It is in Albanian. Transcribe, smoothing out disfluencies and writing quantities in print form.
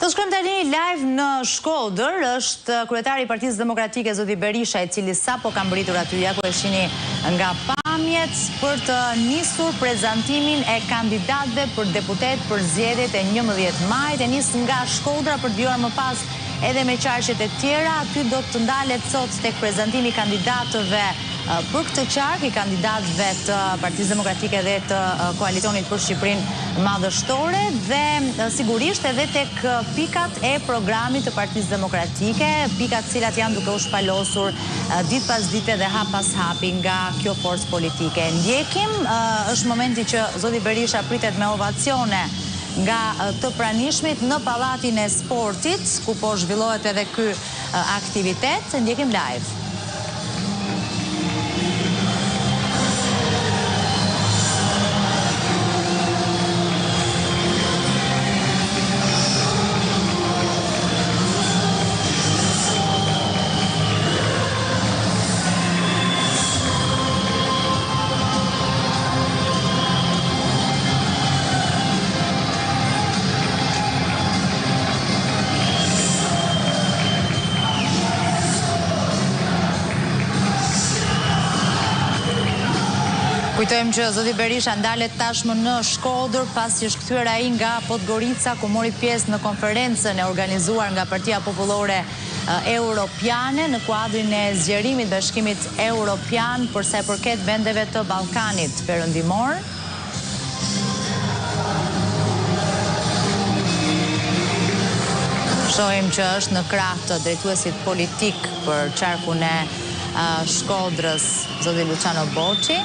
Do shkojmë tani live në Shkodër, është kryetari i Partisë Demokratike zoti Berisha, i cili sapo ka mbërritur aty, ja ku e shihni nga pamjet, për të nisur prezantimin e kandidatëve për deputet për zgjedhjet e 11 majit. E nis nga Shkodra për të vjuar më pas edhe me qarqet e tjera. Aty do të ndalet sot tek prezantimi i kandidatëve për këtë qark, i kandidatëve të Partisë Demokratike dhe të Koalicionit për Shqipërinë Madhështore, dhe sigurisht edhe tek pikat e programit të Partisë Demokratike, pikat cilat janë duke u shpalosur ditë pas dite dhe hap pas hapi nga kjo forcë politike. Ndjekim, është momenti që zoti Berisha pritet me ovacione nga të pranishmit në Pallatin e Sportit, ku po zhvillohet edhe ky aktivitet. Ndjekim live. Kujtojmë që zoti Berisha ndalet tashmë në Shkodër pasi është kthyer ai nga Podgorica, ku mori pjesë në konferencën e organizuar nga Partia Popullore Europiane në kuadrin e zgjerimit Bashkimit Europian për sa i përket vendeve të Ballkanit Perëndimor. Shohim që është në krah të drejtuesit politik për qarkun e Shkodrës, zoti Luciano Boçi.